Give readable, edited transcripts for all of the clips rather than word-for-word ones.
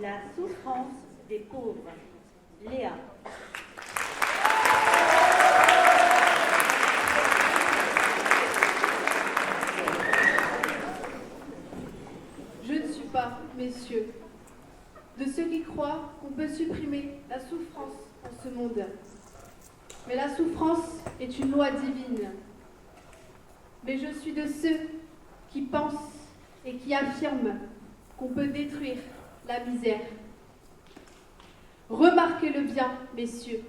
la souffrance des pauvres. Léa. Je ne suis pas, messieurs, de ceux qui croient qu'on peut supprimer la souffrance en ce monde. Mais la souffrance est une loi divine. Mais je suis de ceux qui pensent et qui affirment qu'on peut détruire la misère. Remarquez-le bien, messieurs.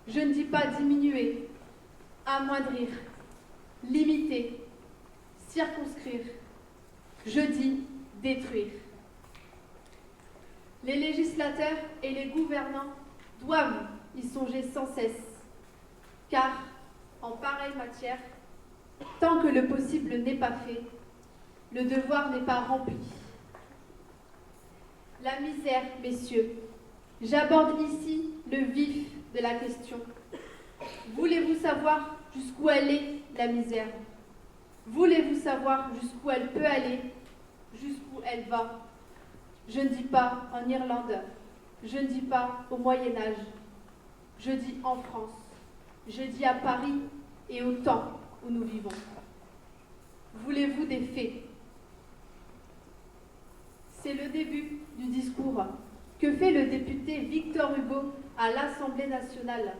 Je ne dis pas diminuer, amoindrir, limiter, circonscrire. Je dis détruire. Les législateurs et les gouvernants doivent y songer sans cesse, car en pareille matière, tant que le possible n'est pas fait, le devoir n'est pas rempli. La misère, messieurs, j'aborde ici le vif de la question. Voulez-vous savoir jusqu'où elle est, la misère? Voulez-vous savoir jusqu'où elle peut aller, jusqu'où elle va? Je ne dis pas en Irlande, je ne dis pas au Moyen-Âge, je dis en France, je dis à Paris et au temps où nous vivons. Voulez-vous des faits? C'est le début du discours que fait le député Victor Hugo à l'Assemblée nationale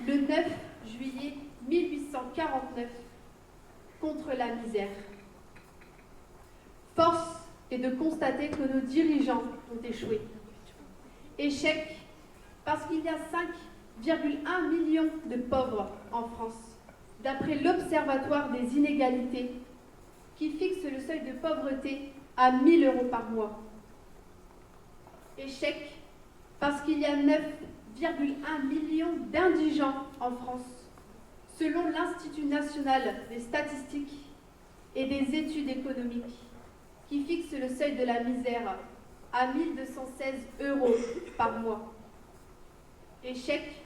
le 9 juillet 1849 contre la misère. Force est de constater que nos dirigeants ont échoué. Échec parce qu'il y a 5,1 millions de pauvres en France, d'après l'Observatoire des inégalités, qui fixe le seuil de pauvreté à 1 000 € par mois. Échec parce qu'il y a 9,1 millions d'indigents en France, selon l'Institut national des statistiques et des études économiques, qui fixe le seuil de la misère à 1 216 € par mois. Échec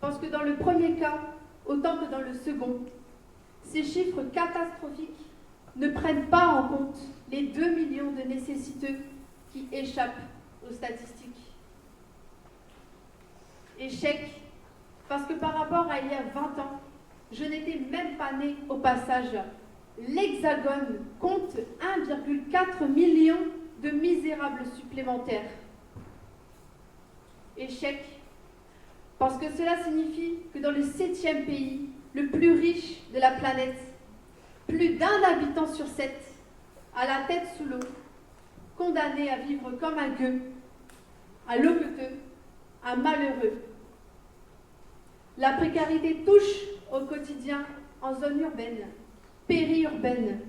parce que dans le premier cas, autant que dans le second, ces chiffres catastrophiques ne prennent pas en compte les 2 millions de nécessiteux qui échappent aux statistiques. Échec parce que par rapport à il y a 20 ans, je n'étais même pas née au passage. L'Hexagone compte 1,4 million de misérables supplémentaires. Échec parce que cela signifie que dans le 7e pays, le plus riche de la planète, plus d'1 habitant sur 7, à la tête sous l'eau, condamné à vivre comme un gueux, un loqueteux, un malheureux. La précarité touche au quotidien en zone urbaine, périurbaine,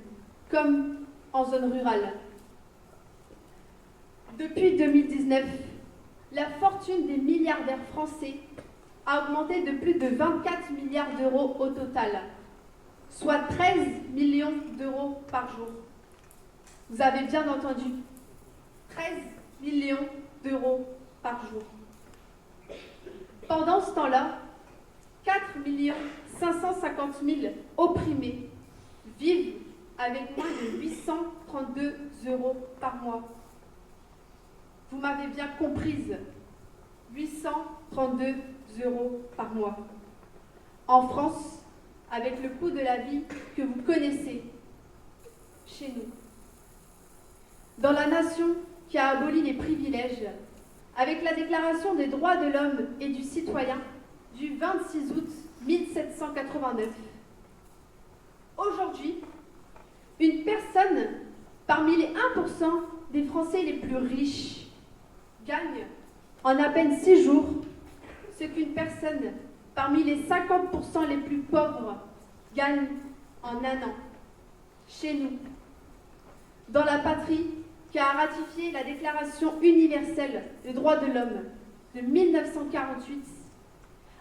comme en zone rurale. Depuis 2019, la fortune des milliardaires français a augmenté de plus de 24 milliards d'euros au total, soit 13 millions d'euros par jour. Vous avez bien entendu, 13 millions d'euros par jour. Pendant ce temps-là, 4 550 000 opprimés vivent avec moins de 832 € par mois. Vous m'avez bien comprise, 832 € par mois. En France, avec le coût de la vie que vous connaissez, chez nous. Dans la nation qui a aboli les privilèges, avec la Déclaration des droits de l'homme et du citoyen du 26 août 1789. Aujourd'hui, une personne parmi les 1% des Français les plus riches gagne en à peine 6 jours ce qu'une personne parmi les 50% les plus pauvres gagne en 1 an, chez nous, dans la patrie qui a ratifié la Déclaration universelle des droits de l'homme de 1948,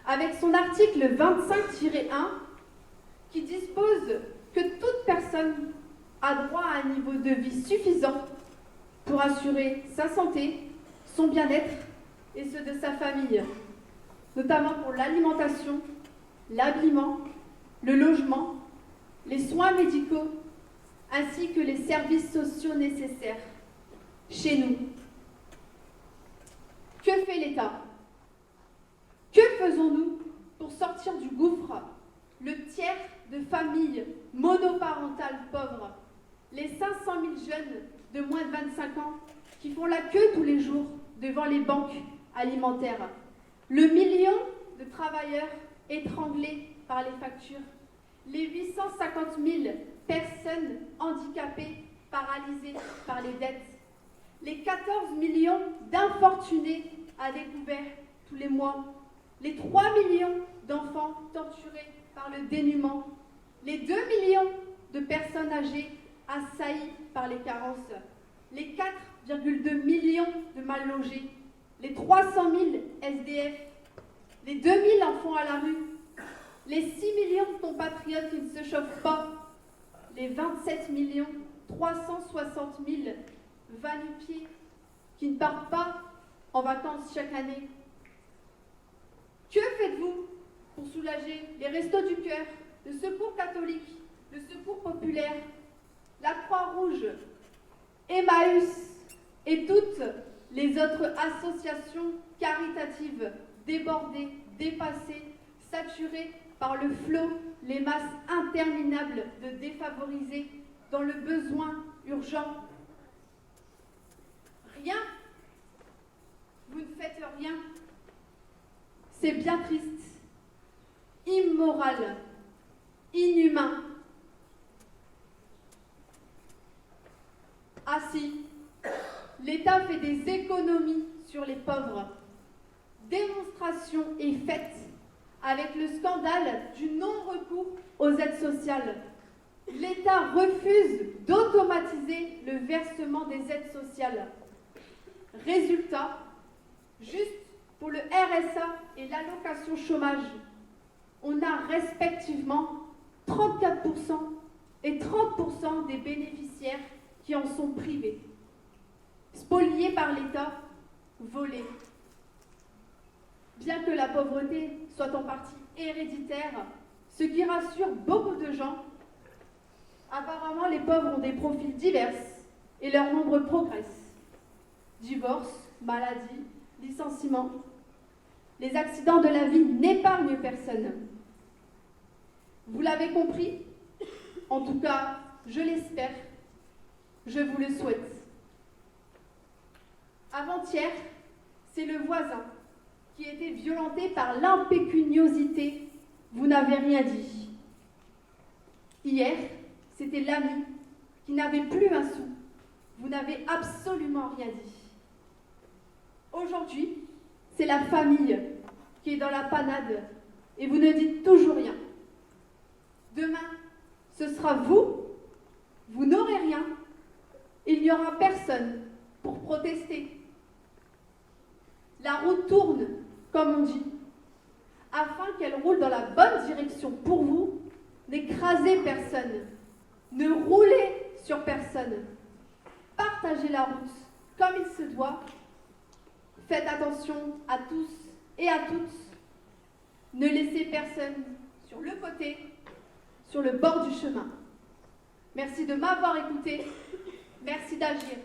avec son article 25-1 qui dispose que toute personne a droit à un niveau de vie suffisant pour assurer sa santé, son bien-être et ceux de sa famille, notamment pour l'alimentation, l'habillement, le logement, les soins médicaux, ainsi que les services sociaux nécessaires, chez nous. l'État. Que faisons-nous pour sortir du gouffre le tiers de familles monoparentales pauvres, les 500 000 jeunes de moins de 25 ans qui font la queue tous les jours devant les banques alimentaires, le million de travailleurs étranglés par les factures, les 850 000 personnes handicapées paralysées par les dettes, les 14 millions d'infortunés à découvert tous les mois, les 3 millions d'enfants torturés par le dénuement, les 2 millions de personnes âgées assaillies par les carences, les 4,2 millions de mal logés, les 300 000 SDF, les 2 000 enfants à la rue, les 6 millions de compatriotes qui ne se chauffent pas, les 27 360 000 va-nu-pieds qui ne partent pas en vacances chaque année. Que faites-vous pour soulager les Restos du Cœur, le Secours catholique, le Secours populaire, la Croix-Rouge, Emmaüs et toutes les autres associations caritatives débordées, dépassées, saturées par le flot, les masses interminables de défavorisés dans le besoin urgent? Rien. Vous ne faites rien. C'est bien triste, immoral, inhumain. Ah si, l'État fait des économies sur les pauvres. Démonstration est faite avec le scandale du non-recours aux aides sociales. L'État refuse d'automatiser le versement des aides sociales. Résultat, juste pour le RSA et l'allocation chômage, on a respectivement 34% et 30% des bénéficiaires qui en sont privés. Spoliés par l'État, volés. Bien que la pauvreté soit en partie héréditaire, ce qui rassure beaucoup de gens, apparemment les pauvres ont des profils divers et leur nombre progresse. Divorce, maladie, licenciement. Les accidents de la vie n'épargnent personne. Vous l'avez compris? En tout cas, je l'espère. Je vous le souhaite. Avant-hier, c'est le voisin qui était violenté par l'impécuniosité. Vous n'avez rien dit. Hier, c'était l'ami qui n'avait plus un sou. Vous n'avez absolument rien dit. Aujourd'hui, c'est la famille qui est dans la panade et vous ne dites toujours rien. Demain, ce sera vous, vous n'aurez rien, il n'y aura personne pour protester. La roue tourne, comme on dit, afin qu'elle roule dans la bonne direction pour vous. N'écrasez personne, ne roulez sur personne. Partagez la route comme il se doit. Faites attention à tous et à toutes. Ne laissez personne sur le côté, sur le bord du chemin. Merci de m'avoir écouté. Merci d'agir.